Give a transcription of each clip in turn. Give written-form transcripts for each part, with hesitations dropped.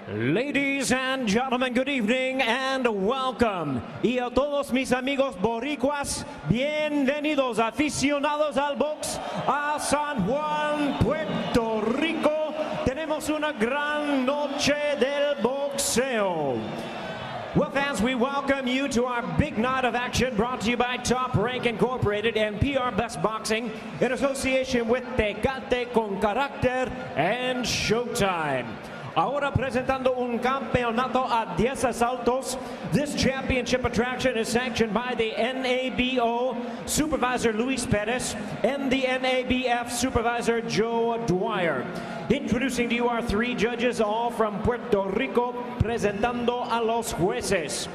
Ladies and gentlemen, good evening and welcome. Y a todos mis amigos boricuas, bienvenidos aficionados al box a San Juan, Puerto Rico. Tenemos una gran noche del boxeo. Well, fans, we welcome you to our big night of action brought to you by Top Rank Incorporated and PR Best Boxing in association with Tecate con Carácter and Showtime. Ahora presentando un campeonato a 10 asaltos. This championship attraction is sanctioned by the NABO Supervisor Luis Perez and the NABF Supervisor Joe Dwyer. Introducing to you our three judges, all from Puerto Rico, presentando a los jueces.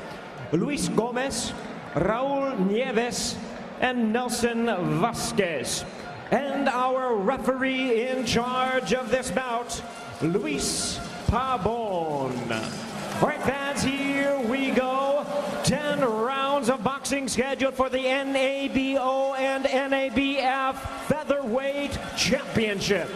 Luis Gomez, Raúl Nieves, and Nelson Vasquez. And our referee in charge of this bout, Luis Pabon. All right, fans, here we go. 10 rounds of boxing scheduled for the NABO and NABF Featherweight Championship.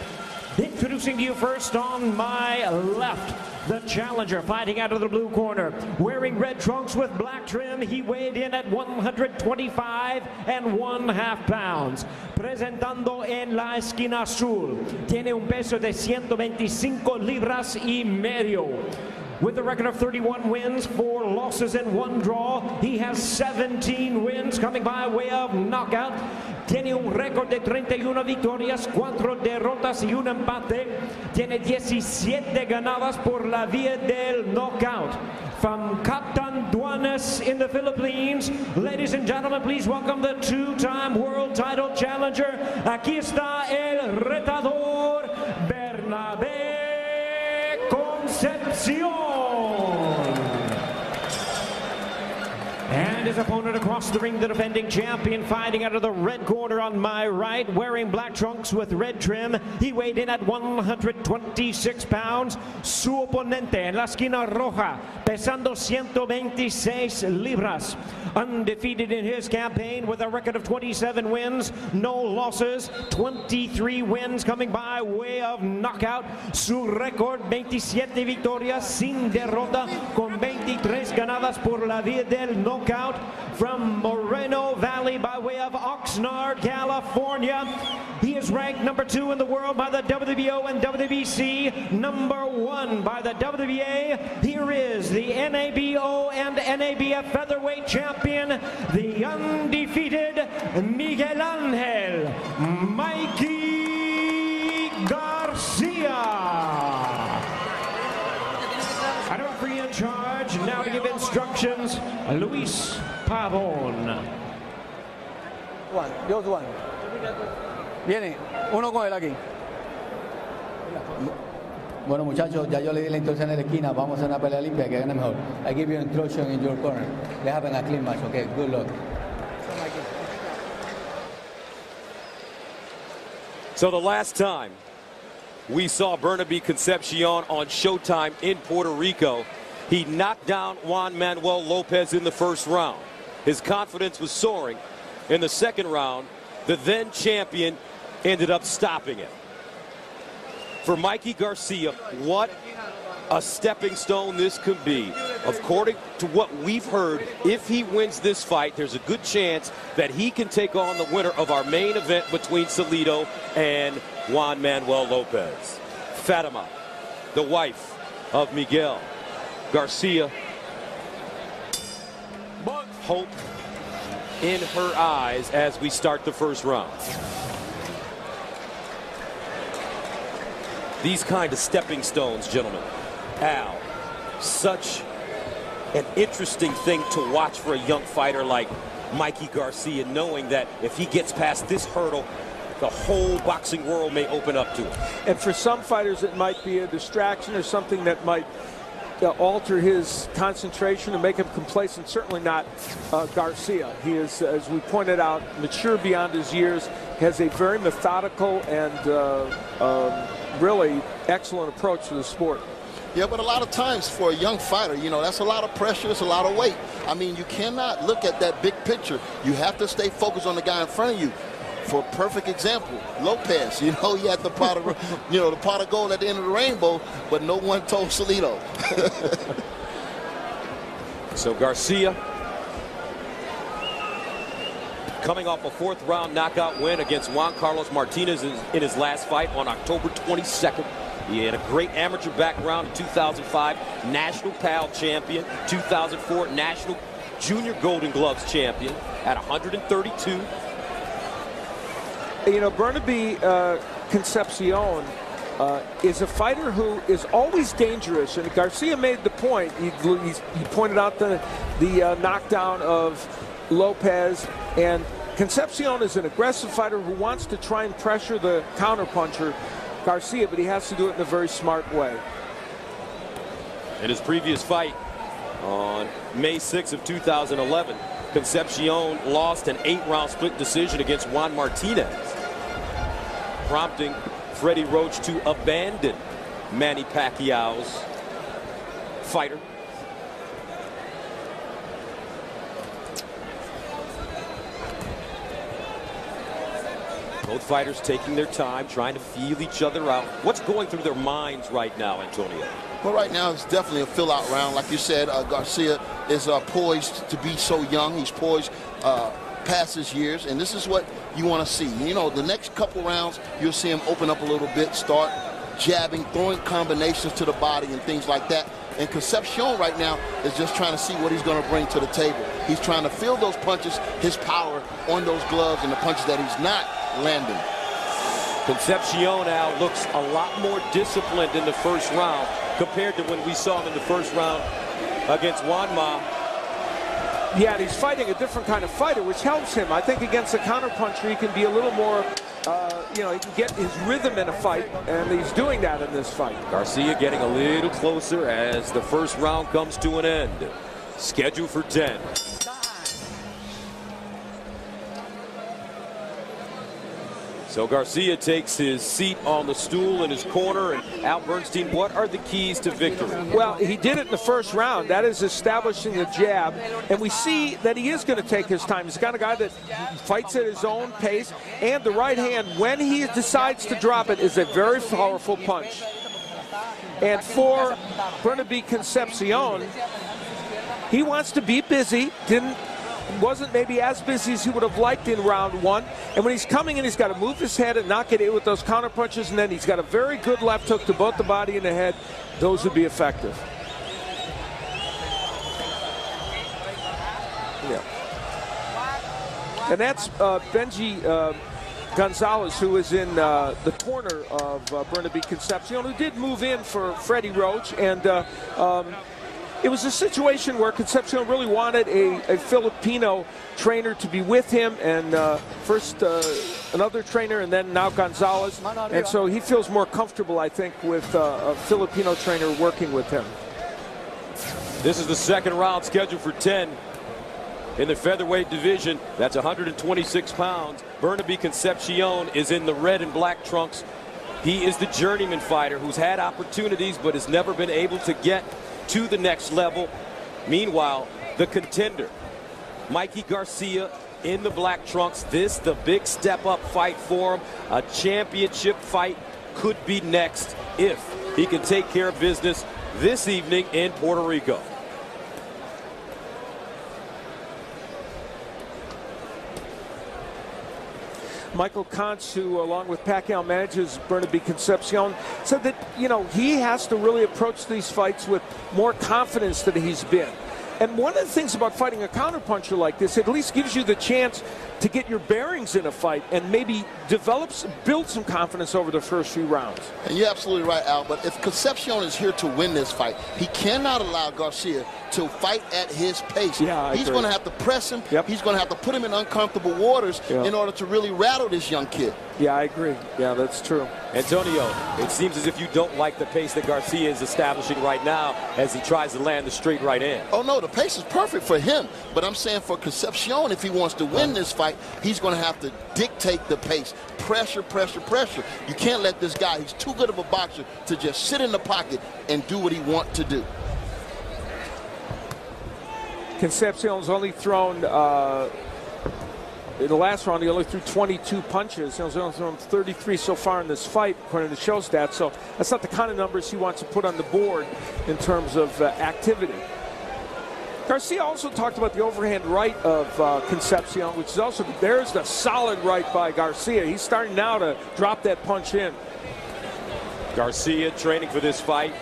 Introducing to you first on my left, the challenger fighting out of the blue corner. Wearing red trunks with black trim, he weighed in at 125 1/2 pounds. Presentando en la esquina azul, tiene un peso de 125 libras y medio. With a record of 31 wins, 4 losses, and 1 draw, he has 17 wins coming by way of knockout. Tiene un récord de 31 victorias, 4 derrotas y un empate. Tiene 17 ganadas por la vía del knockout. From Catanduanes in the Philippines, ladies and gentlemen, please welcome the 2-time world title challenger. Aquí está el retador, Bernabe Concepcion. And his opponent across the ring, the defending champion, fighting out of the red corner on my right, wearing black trunks with red trim. He weighed in at 126 pounds. Su oponente en la esquina roja, pesando 126 libras. Undefeated in his campaign with a record of 27 wins, no losses, 23 wins coming by way of knockout. Su récord, 27 victorias sin derrota, con 23 ganadas por la vía del knockout. From Moreno Valley by way of Oxnard, California. He is ranked number 2 in the world by the WBO and WBC, number 1 by the WBA. Here is the NABO and NABF featherweight champion, the undefeated Miguel Angel Mikey Garcia. And our referee in charge now to give instructions, Luis Pabon. Just one. Viene, uno con él aquí. Bueno, muchachos, ya yo le di la instrucción en la esquina. Vamos a hacer una pelea limpia que gane mejor. I give you instruction in your corner. Let's have a clean match, okay? Good luck. So the last time we saw Bernabe Concepcion on Showtime in Puerto Rico, he knocked down Juan Manuel Lopez in the first round. His confidence was soaring. In the second round, the then champion ended up stopping it. For Mikey Garcia, what a stepping stone this could be. According to what we've heard, if he wins this fight, there's a good chance that he can take on the winner of our main event between Salido and Juan Manuel Lopez. Fatima, the wife of Miguel Garcia, hope in her eyes as we start the first round. These kind of stepping stones, gentlemen, Al, such an interesting thing to watch for a young fighter like Mikey Garcia, knowing that if he gets past this hurdle, the whole boxing world may open up to him. And for some fighters, it might be a distraction or something that might alter his concentration and make him complacent. Certainly not Garcia. He is, as we pointed out, mature beyond his years, has a very methodical and really excellent approach to the sport. Yeah, but a lot of times for a young fighter, you know, that's a lot of pressure, it's a lot of weight. I mean, you cannot look at that big picture. You have to stay focused on the guy in front of you. for a perfect example, Lopez. You know, he had the pot of, the pot of gold at the end of the rainbow, but no one told Salido. So Garcia, coming off a 4th round knockout win against Juan Carlos Martinez in his last fight on October 22nd. He had a great amateur background in 2005, National PAL champion, 2004 National Junior Golden Gloves champion at 132. You know, Bernabe Concepcion is a fighter who is always dangerous, and Garcia made the point. He pointed out the knockdown of Lopez, and Concepcion is an aggressive fighter who wants to try and pressure the counterpuncher Garcia, but he has to do it in a very smart way. In his previous fight on May 6th of 2011, Concepcion lost an 8-round split decision against Juan Martinez, prompting Freddie Roach to abandon Manny Pacquiao's fighter. Both fighters taking their time, trying to feel each other out. What's going through their minds right now, Antonio? Well, right now it's definitely a fill-out round. Like you said, Garcia is poised to be so young. He's poised past his years, and this is what you want to see. You know, the next couple rounds, you'll see him open up a little bit, start jabbing, throwing combinations to the body and things like that. And Concepcion right now is just trying to see what he's going to bring to the table. He's trying to feel those punches, his power on those gloves and the punches that he's not landing. Concepcion now looks a lot more disciplined in the first round compared to when we saw him in the first round against Juanma. Yeah, and he's fighting a different kind of fighter, which helps him. I think against a counterpuncher, he can be a little more, he can get his rhythm in a fight, and he's doing that in this fight. Garcia getting a little closer as the first round comes to an end. Scheduled for 10. So Garcia takes his seat on the stool in his corner. And Al Bernstein, what are the keys to victory? Well, he did it in the first round. That is establishing the jab. And we see that he is going to take his time. He's the kind of guy that fights at his own pace. And the right hand, when he decides to drop it, is a very powerful punch. And for Bernabe Concepcion, he wants to be busy. Wasn't maybe as busy as he would have liked in round one. And when he's coming in, he's got to move his head and not get hit with those counter punches. And then he's got a very good left hook to both the body and the head. Those would be effective. Yeah. And that's Benji Gonzalez, who is in the corner of Bernabe Concepcion, who did move in for Freddie Roach. And it was a situation where Concepcion really wanted a Filipino trainer to be with him, and first another trainer, and then now Gonzalez. And so he feels more comfortable, I think, with a Filipino trainer working with him. This is the second round scheduled for 10 in the featherweight division. That's 126 pounds. Bernabe Concepcion is in the red and black trunks. He is the journeyman fighter who's had opportunities but has never been able to get to the next level. Meanwhile, the contender, Mikey Garcia, in the black trunks. This the big step-up fight for him. A championship fight could be next if he can take care of business this evening in Puerto Rico. Michael Kontz, who along with Pacquiao manages Bernabe Concepcion, said that, he has to really approach these fights with more confidence than he's been. And one of the things about fighting a counterpuncher like this, it at least gives you the chance to get your bearings in a fight and maybe build some confidence over the first few rounds. And you're absolutely right, Al, but if Concepcion is here to win this fight, he cannot allow Garcia to fight at his pace. Yeah, he's going to have to press him. Yep. He's going to have to put him in uncomfortable waters in order to really rattle this young kid. Yeah, I agree. Yeah, that's true. Antonio, it seems as if you don't like the pace that Garcia is establishing right now as he tries to land the straight right hand. Oh, no, the pace is perfect for him. But I'm saying for Concepcion, if he wants to win this fight, he's going to have to dictate the pace. Pressure, pressure, pressure. You can't let this guy, he's too good of a boxer to just sit in the pocket and do what he wants to do. Concepcion's only thrown in the last round, he only threw 22 punches. He's only thrown 33 so far in this fight, according to show stats. So that's not the kind of numbers he wants to put on the board in terms of activity. Garcia also talked about the overhand right of Concepcion, which is also, there's the solid right by Garcia. He's starting now to drop that punch in. Garcia training for this fight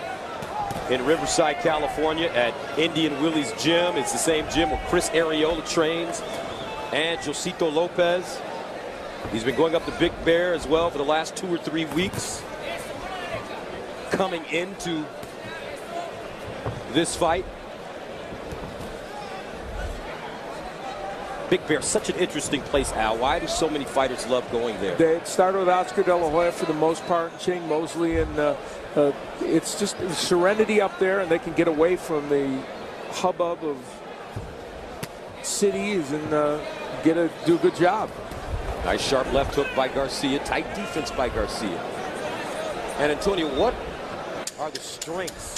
in Riverside, California at Indian Willie's gym. It's the same gym where Chris Arreola trains and Josito Lopez. He's been going up to Big Bear as well for the last 2 or 3 weeks. Coming into this fight. Big Bear, such an interesting place, Al. Why do so many fighters love going there? They started with Oscar De La Hoya for the most part, Ching Mosley, and it's just serenity up there, and they can get away from the hubbub of cities and do a good job. Nice sharp left hook by Garcia. Tight defense by Garcia. And Antonio, what are the strengths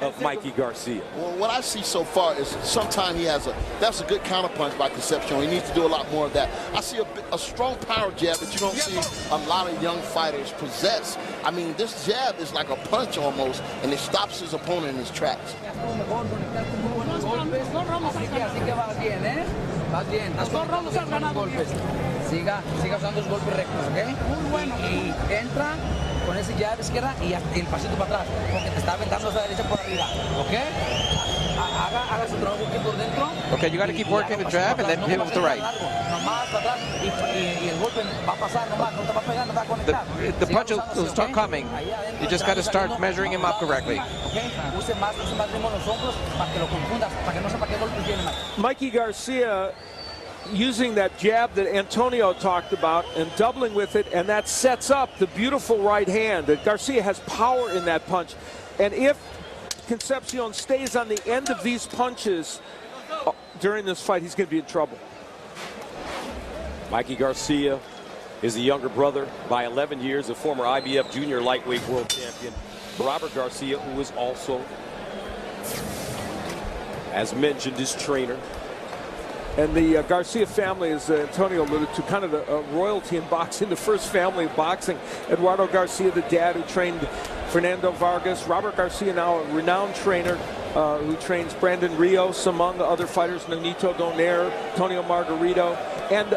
of Mikey Garcia? Well, what I see so far is sometimes he has that's a good counterpunch by Concepcion. He needs to do a lot more of that. I see a strong power jab that you don't see a lot of young fighters possess. I mean, this jab is like a punch almost, and it stops his opponent in his tracks. Siga usando los golpes rectos, ¿ok? Muy bueno. Y entra con ese jab izquierda y el pasito para atrás, porque te está aventando esa derecha por arriba, ¿ok? Haga su trabajo aquí por dentro. Okay, you got to keep working the jab and then hit with the right. Nomás para atrás y el golpe va a pasar nomás, no te va a pegar, no te va a conectar. The punch will start coming. You just got to start measuring him up correctly. Okay? Use más ritmo los hombros para que lo confundas, para que no sepa qué golpes tiene más. Mikey Garcia using that jab that Antonio talked about and doubling with it, and that sets up the beautiful right hand. That Garcia has power in that punch, and if Concepcion stays on the end of these punches during this fight, he's going to be in trouble. Mikey Garcia is the younger brother by 11 years of former IBF junior lightweight world champion Robert Garcia, who is also, as mentioned, his trainer. And the Garcia family, as Antonio alluded to, kind of a royalty in boxing, the first family of boxing. Eduardo Garcia, the dad who trained Fernando Vargas. Robert Garcia, now a renowned trainer who trains Brandon Rios, among other fighters, Nonito Donaire, Antonio Margarito. And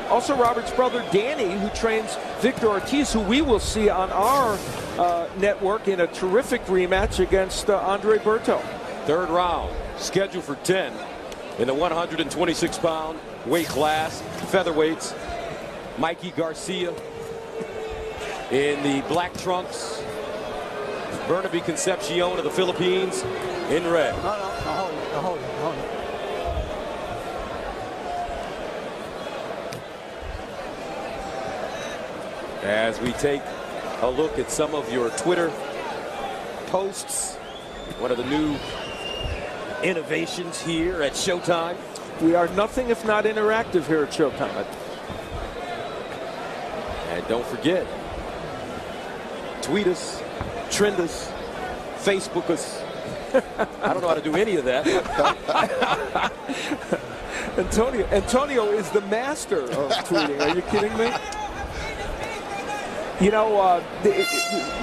also Robert's brother, Danny, who trains Victor Ortiz, who we will see on our network in a terrific rematch against Andre Berto. Third round, scheduled for 10. In the 126-pound weight class, featherweights, Mikey Garcia. In the black trunks, Bernabe Concepcion of the Philippines in red. Hold it. As we take a look at some of your Twitter posts, one of the new innovations here at Showtime. We are nothing if not interactive here at Showtime. And don't forget, tweet us, trend us, Facebook us. I don't know how to do any of that. Antonio is the master of tweeting. Are you kidding me? You know,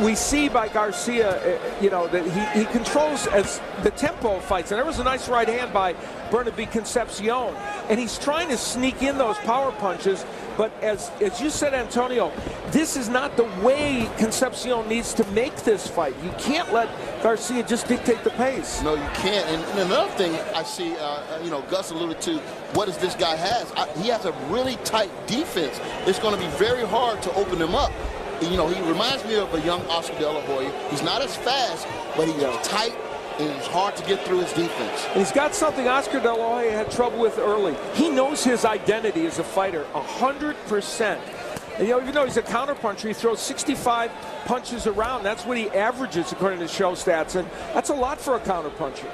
we see by Garcia, you know, that he controls as the tempo of fights. And there was a nice right hand by Bernabe Concepcion. And he's trying to sneak in those power punches. But as you said, Antonio, this is not the way Concepcion needs to make this fight. You can't let Garcia just dictate the pace. No, you can't. And another thing I see, you know, Gus alluded to, what does this guy has? He has a really tight defense. It's going to be very hard to open him up. You know, he reminds me of a young Oscar De La Hoya. He's not as fast, but he's tight, and it's hard to get through his defense. And he's got something Oscar De La Hoya had trouble with early. He knows his identity as a fighter 100%. And, you know, even though he's a counterpuncher, he throws 65 punches around. That's what he averages according to show stats, and that's a lot for a counterpuncher.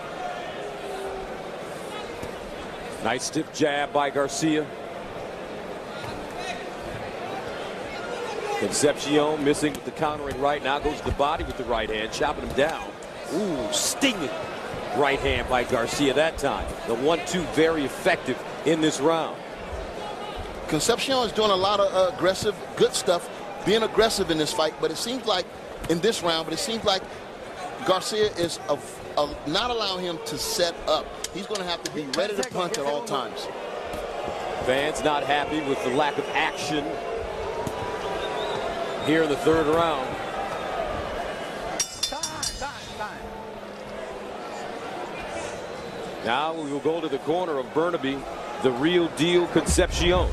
Nice stiff jab by Garcia. Concepcion missing with the countering right. Now goes to the body with the right hand, chopping him down. Ooh, stinging right hand by Garcia that time. The 1-2 very effective in this round. Concepcion is doing a lot of aggressive, good stuff, being aggressive in this fight, but it seems like in this round, Garcia is not allowing him to set up. He's going to have to be ready to punch at all times. Fans not happy with the lack of action here in the third round. Now we will go to the corner of Bernabe, the real deal Concepcion.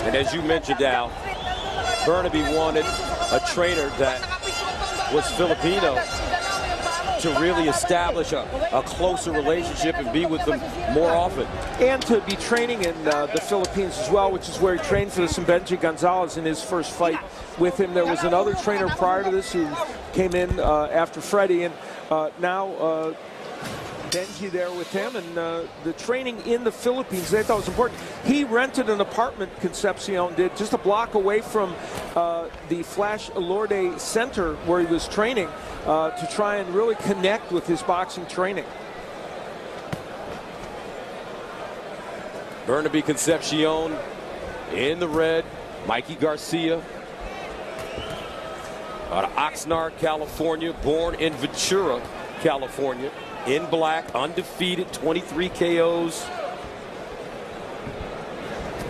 And as you mentioned, Al, Bernabe wanted a trainer that was Filipino to really establish a closer relationship and be with them more often. And to be training in the Philippines as well, which is where he trained for the Simbenji Gonzalez in his first fight with him. There was another trainer prior to this who came in after Freddie, and now Benji there with him, and the training in the Philippines, they thought was important. He rented an apartment, Concepcion did, just a block away from the Flash Elorde Center where he was training to try and really connect with his boxing training. Bernabe Concepcion in the red, Mikey Garcia out of Oxnard, California, born in Ventura, California. In black, undefeated, 23 KOs,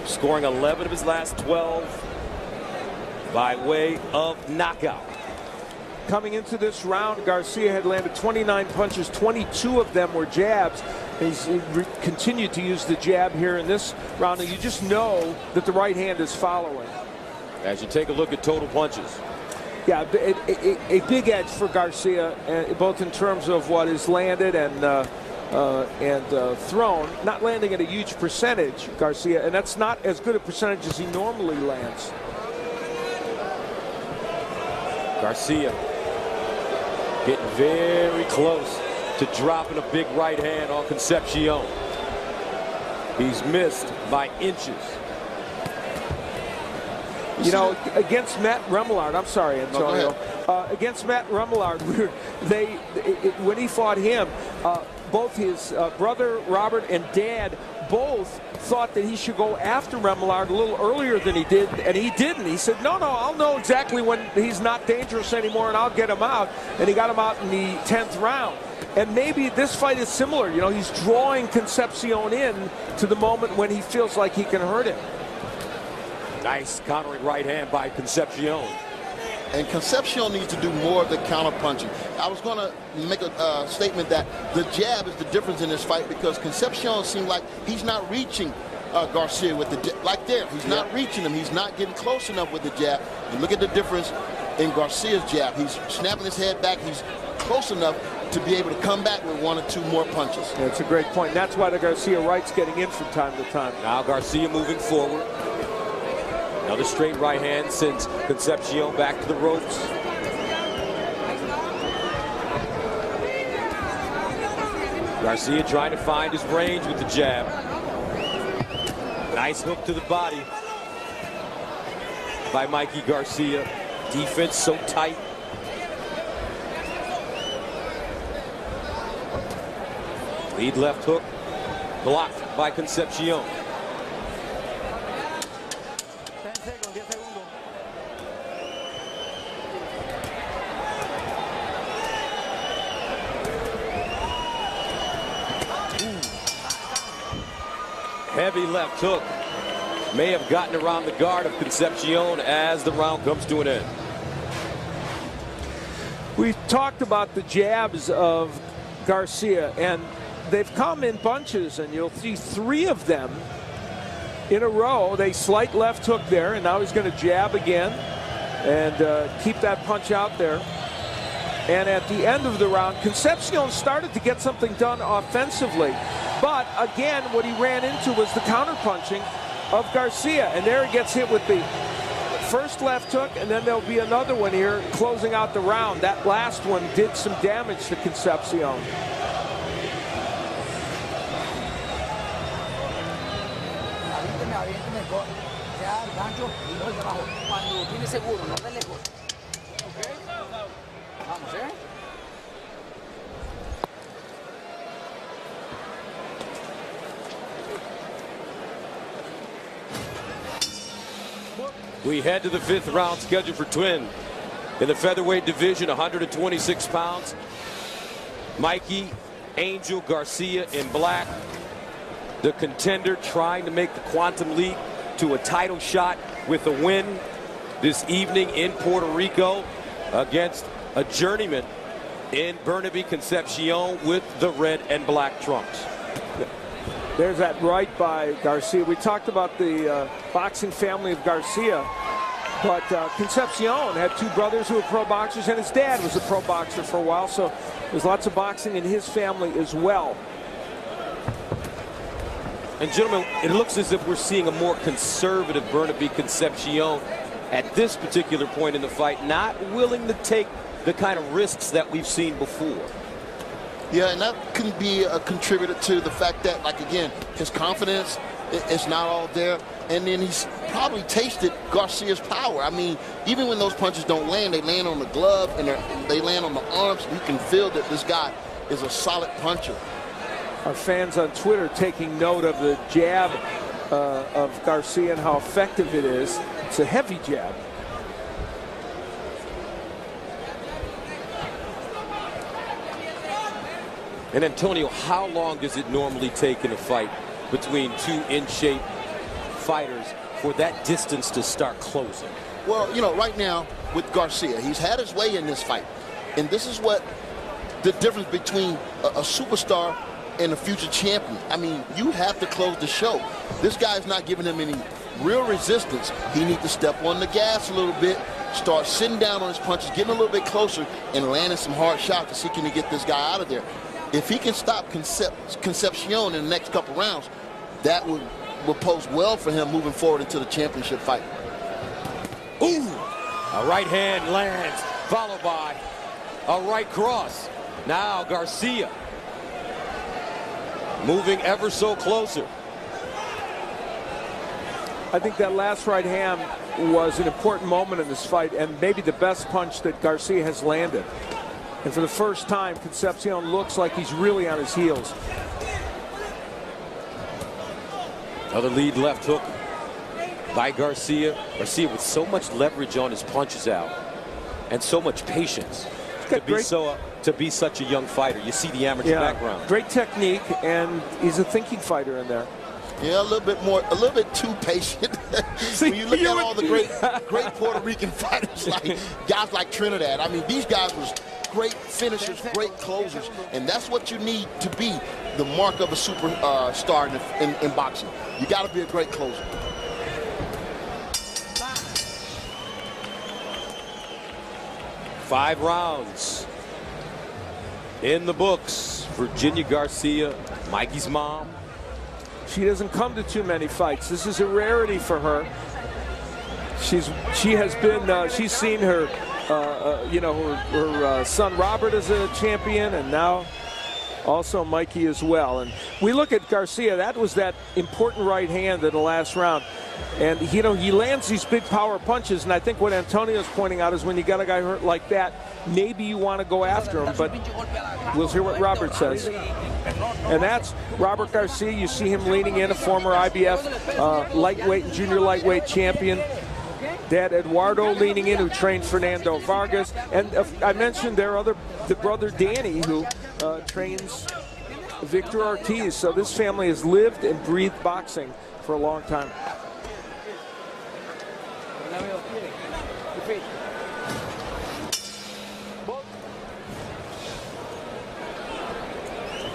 scoring 11 of his last 12 by way of knockout. Coming into this round, Garcia had landed 29 punches, 22 of them were jabs. He's continued to use the jab here in this round, and you just know that the right hand is following. As you take a look at total punches. Yeah, a big edge for Garcia, both in terms of what is landed and thrown. Not landing at a huge percentage, Garcia, and that's not as good a percentage as he normally lands. Garcia getting very close to dropping a big right hand on Concepcion. He's missed by inches. You know, against Matt Remillard, I'm sorry, Antonio. Against Matt Remillard, when he fought him, both his brother Robert and dad both thought that he should go after Remillard a little earlier than he did, and he didn't. He said, no, I'll know exactly when he's not dangerous anymore, and I'll get him out. And he got him out in the 10th round. And maybe this fight is similar. You know, he's drawing Concepcion in to the moment when he feels like he can hurt him. Nice countering right hand by Concepcion. And Concepcion needs to do more of the counter punching. I was going to make a statement that the jab is the difference in this fight, because Concepcion seemed like he's not reaching Garcia with the jab. Like there, he's not reaching him. He's not getting close enough with the jab. And look at the difference in Garcia's jab. He's snapping his head back. He's close enough to be able to come back with 1 or 2 more punches. Yeah, it's a great point. That's why the Garcia right's getting in from time to time. Now Garcia moving forward. Another straight right hand sends Concepcion back to the ropes. Garcia trying to find his range with the jab. Nice hook to the body by Mikey Garcia. Defense so tight. Lead left hook blocked by Concepcion. Heavy left hook may have gotten around the guard of Concepcion as the round comes to an end. We've talked about the jabs of Garcia, and they've come in bunches, and you'll see 3 of them in a row. They slight left hook there, and now he's going to jab again and keep that punch out there. And at the end of the round, Concepcion started to get something done offensively. But again, what he ran into was the counter punching, of Garcia. And there he gets hit with the first left hook, and then there'll be another one here closing out the round. That last one did some damage to Concepcion. We head to the 5th round scheduled for twin. In the featherweight division, 126 pounds. Mikey, Angel Garcia in black. The contender trying to make the quantum leap to a title shot with a win this evening in Puerto Rico against a journeyman in Bernabe, Concepcion with the red and black trunks. There's that right by Garcia. We talked about the boxing family of Garcia, but Concepcion had 2 brothers who were pro boxers, and his dad was a pro boxer for a while, so there's lots of boxing in his family as well. And gentlemen, it looks as if we're seeing a more conservative Bernabe Concepcion at this particular point in the fight, not willing to take the kind of risks that we've seen before. Yeah, and that can be a contributor to the fact that, like, again, his confidence is not all there. And then he's probably tasted Garcia's power. I mean, even when those punches don't land, they land on the glove and they land on the arms. You can feel that this guy is a solid puncher. Our fans on Twitter taking note of the jab of Garcia and how effective it is. It's a heavy jab. And Antonio, how long does it normally take in a fight between 2 in-shape fighters for that distance to start closing? Well, you know, right now with Garcia, he's had his way in this fight. And this is what the difference between a superstar and a future champion. I mean, you have to close the show. This guy's not giving him any real resistance. He needs to step on the gas a little bit, start sitting down on his punches, getting a little bit closer, and landing some hard shots to see can he get this guy out of there. If he can stop Concepcion in the next couple rounds, that will pose well for him moving forward into the championship fight. Ooh! A right hand lands, followed by a right cross. Now Garcia moving ever so closer. I think that last right hand was an important moment in this fight, and maybe the best punch that Garcia has landed. And for the first time, Concepcion looks like he's really on his heels. Another lead left hook by Garcia. Garcia with so much leverage on his punches out and so much patience to be such a young fighter. You see the amateur background. Great technique, and he's a thinking fighter in there. Yeah, a little bit too patient. When you look at all the great Puerto Rican fighters, like guys like Trinidad. I mean, these guys was great finishers, great closers, and that's what you need to be the mark of a superstar in boxing. You got to be a great closer. Five rounds in the books. Virginia Garcia, Mikey's mom. She doesn't come to too many fights. This is a rarity for her. She's seen her, her son Robert as a champion, and now also Mikey as well. And we look at Garcia. That was that important right hand in the last round. And, he lands these big power punches. And I think what Antonio's pointing out is when you got a guy hurt like that, maybe you want to go after him. But we'll hear what Robert says. And that's Robert Garcia. You see him leaning in, a former IBF lightweight and junior lightweight champion. Dad Eduardo leaning in, who trained Fernando Vargas. And I mentioned the brother Danny, who trains Victor Ortiz. So this family has lived and breathed boxing for a long time.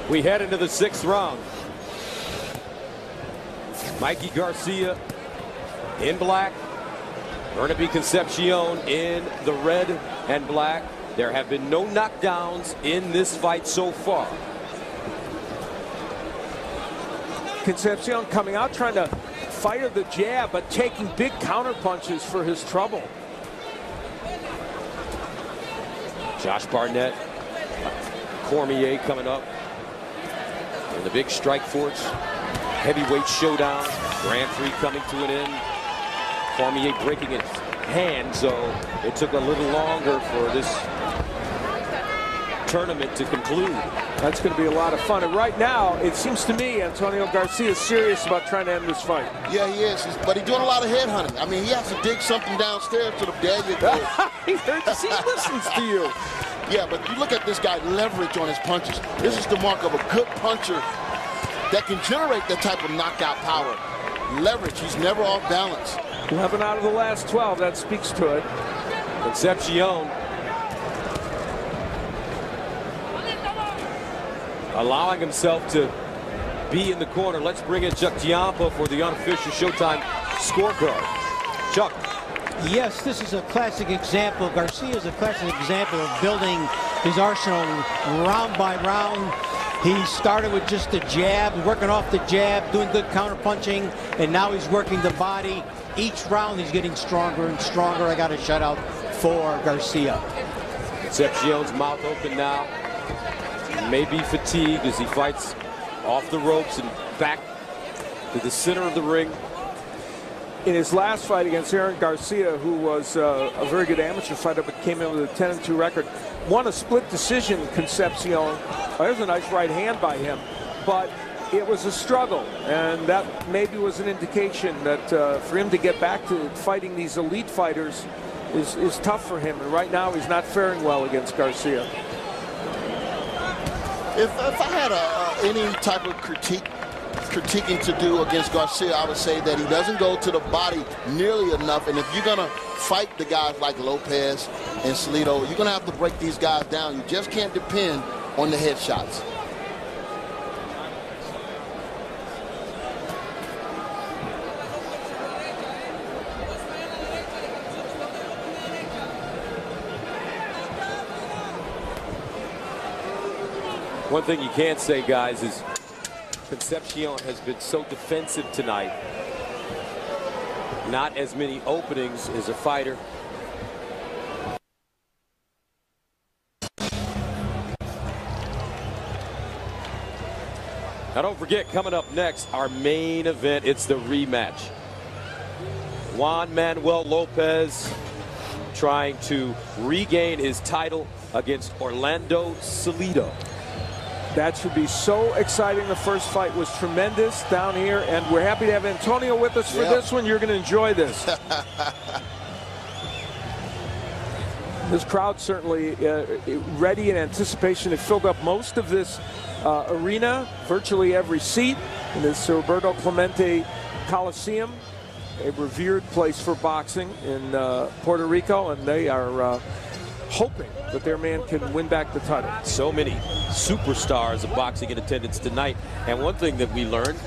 We head into the sixth round. Mikey Garcia in black. Bernabe Concepcion in the red and black. There have been no knockdowns in this fight so far. Concepcion coming out trying to fighter, the jab, but taking big counter punches for his trouble. Josh Barnett, Cormier coming up. And the big strike force. Heavyweight showdown. Grand 3 coming to an end. Cormier breaking his hand, so it took a little longer for this tournament to conclude. That's going to be a lot of fun. And right now, it seems to me Antonio Garcia is serious about trying to end this fight. Yeah, he is. But he's doing a lot of head hunting. I mean, he has to dig something downstairs to the there you go. He listens to you. Yeah, but you look at this guy leverage on his punches. This is the mark of a good puncher that can generate that type of knockout power. Leverage. He's never off balance. 11 out of the last 12. That speaks to it. Concepcion allowing himself to be in the corner. Let's bring in Chuck Giampa for the unofficial Showtime scorecard. Chuck. Yes, this is a classic example. Garcia is a classic example of building his arsenal round by round. He started with just the jab, working off the jab, doing good counter punching, and now he's working the body. Each round he's getting stronger and stronger. I got a shutout for Garcia. Concepcion's mouth open now. He may be fatigued as he fights off the ropes and back to the center of the ring. In his last fight against Aaron Garcia, who was a very good amateur fighter, but came in with a 10-2 record, won a split decision. Concepcion. There's a nice right hand by him, but it was a struggle, and that maybe was an indication that for him to get back to fighting these elite fighters is tough for him. And right now, he's not faring well against Garcia. If I had any type of critiquing to do against Garcia, I would say that he doesn't go to the body nearly enough. And if you're going to fight the guys like Lopez and Salido, you're going to have to break these guys down. You just can't depend on the headshots. One thing you can't say, guys, is Concepcion has been so defensive tonight. Not as many openings as a fighter. Now don't forget, coming up next, our main event, it's the rematch. Juan Manuel Lopez trying to regain his title against Orlando Salido. That should be so exciting. The first fight was tremendous down here, and we're happy to have Antonio with us for this one. You're going to enjoy this. This crowd certainly ready in anticipation. It filled up most of this arena, virtually every seat in this Roberto Clemente Coliseum, a revered place for boxing in Puerto Rico, and they are hoping that their man can win back the title. So many superstars of boxing in attendance tonight. And one thing that we learned,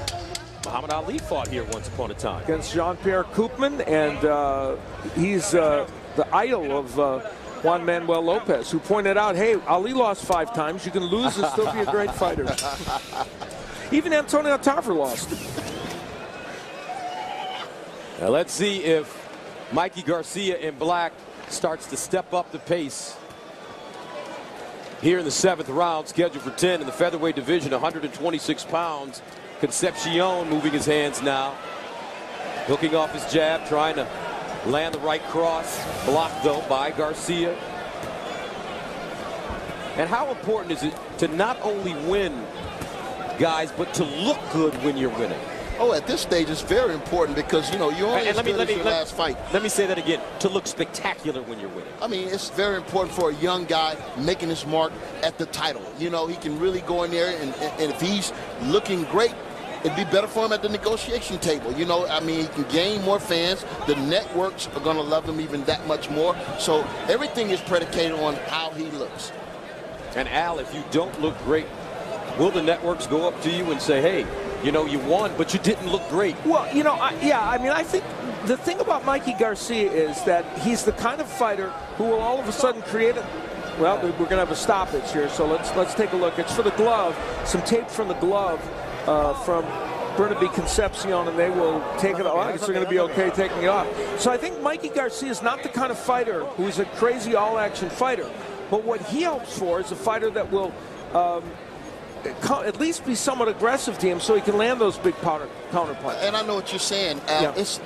Muhammad Ali fought here once upon a time. Against Jean-Pierre Koopman, and he's the idol of Juan Manuel Lopez, who pointed out, hey, Ali lost 5 times. You can lose and still be a great fighter. Even Antonio Tarver lost. Now let's see if Mikey Garcia in black starts to step up the pace here in the 7th round, scheduled for 10 in the featherweight division, 126 pounds. Concepcion moving his hands now, hooking off his jab, trying to land the right cross, blocked though by Garcia. And how important is it to not only win, guys, but to look good when you're winning? Oh, at this stage, it's very important because, you know, you only as good as your last fight. Let me say that again. To look spectacular when you're winning. I mean, it's very important for a young guy making his mark at the title. You know, he can really go in there, and if he's looking great, it'd be better for him at the negotiation table. You know, I mean, he can gain more fans. The networks are going to love him even that much more. So everything is predicated on how he looks. And Al, if you don't look great, will the networks go up to you and say, hey, you know, you won, but you didn't look great? Well, you know, I mean, I think the thing about Mikey Garcia is that he's the kind of fighter who will all of a sudden create a... Well, we're going to have a stoppage here, so let's take a look. It's for the glove, some tape from the glove from Bernabe Concepcion, and they will take it off. I guess they're going to be okay taking it off. So I think Mikey Garcia is not the kind of fighter who's a crazy all-action fighter. But what he hopes for is a fighter that will at least be somewhat aggressive to him so he can land those big counter punches. And I know what you're saying. It's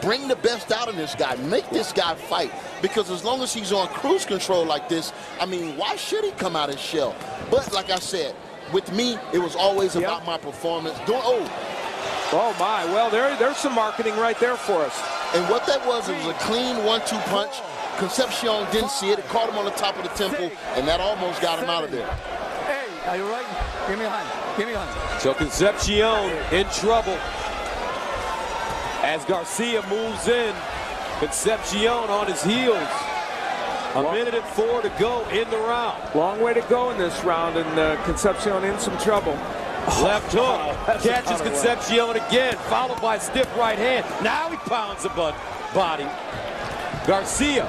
bring the best out of this guy. Make this guy fight. Because as long as he's on cruise control like this, I mean, why should he come out his shell? But like I said, with me, it was always about my performance. Oh my, well, there's some marketing right there for us. And what that was, it was a clean 1-2 punch. Concepcion didn't see it. It caught him on the top of the temple, and that almost got him out of there. Hey, are you right? Give me a hand. Give me a hand. So Concepcion in trouble as Garcia moves in. Concepcion on his heels. A minute and 4 to go in the round. Long way to go in this round, and Concepcion in some trouble. Left hook catches Concepcion again, followed by a stiff right hand. Now he pounds the body. Garcia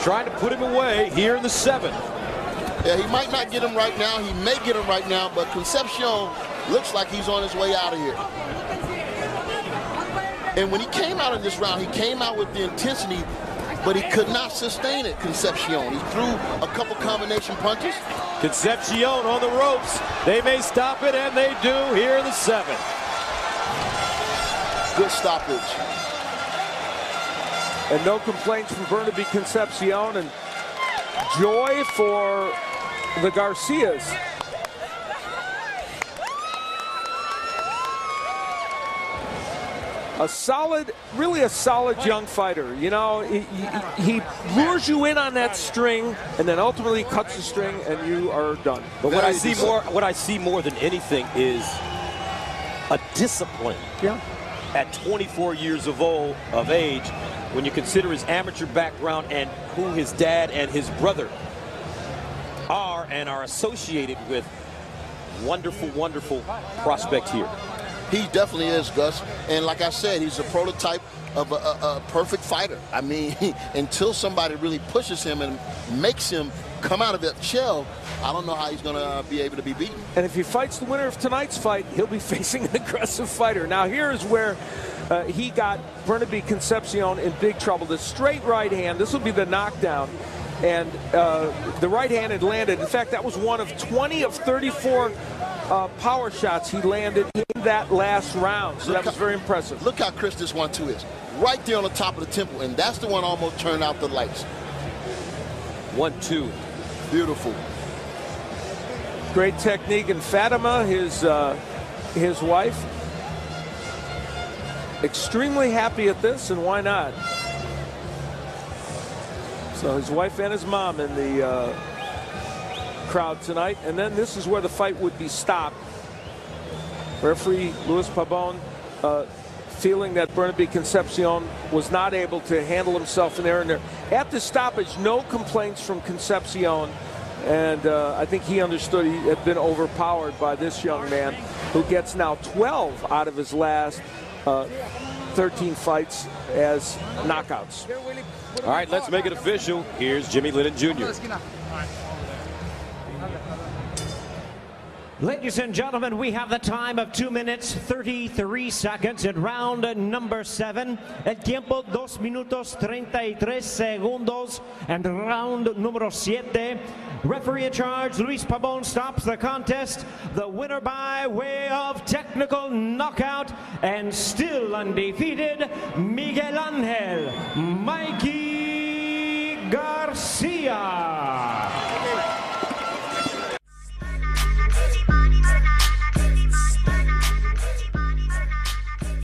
trying to put him away here in the 7th. Yeah, he might not get him right now. He may get him right now, but Concepcion looks like he's on his way out of here. And when he came out of this round, he came out with the intensity, but he could not sustain it, Concepcion. He threw a couple combination punches. Concepcion on the ropes. They may stop it, and they do here in the 7th. Good stoppage. And no complaints from Bernabe Concepcion, and joy for the Garcias. Really a solid young fighter. You know, he lures you in on that string, and then ultimately cuts the string, and you are done. But what I see more than anything is a discipline. Yeah. At 24 years of age, when you consider his amateur background and who his dad and his brother are and are associated with, wonderful, wonderful prospect here. He definitely is, Gus. And like I said, he's a prototype of a perfect fighter. I mean, until somebody really pushes him and makes him come out of that shell, I don't know how he's going to be able to be beaten. And if he fights the winner of tonight's fight, he'll be facing an aggressive fighter. Now, here's where he got Bernabe Concepcion in big trouble. The straight right hand, this will be the knockdown. And the right hand had landed. In fact, that was one of 20 of 34 power shots he landed in that last round. So that was very impressive. Look how crisp this 1-2 is. Right there on the top of the temple. And that's the one almost turned out the lights. 1-2. Beautiful. Great technique. And Fatima, his wife, extremely happy at this, and why not? So his wife and his mom in the crowd tonight. And then this is where the fight would be stopped. Referee Luis Pabon feeling that Bernabe Concepcion was not able to handle himself in there. And at the stoppage, no complaints from Concepcion. And I think he understood he had been overpowered by this young man, who gets now 12 out of his last 13 fights as knockouts. All right, let's make it official. Here's Jimmy Lennon Jr. Ladies and gentlemen, we have the time of 2 minutes 33 seconds in round number 7. El tiempo 2 minutos 33 segundos and round número 7. Referee in charge, Luis Pabon, stops the contest. The winner by way of technical knockout and still undefeated, Miguel Angel Mikey Garcia.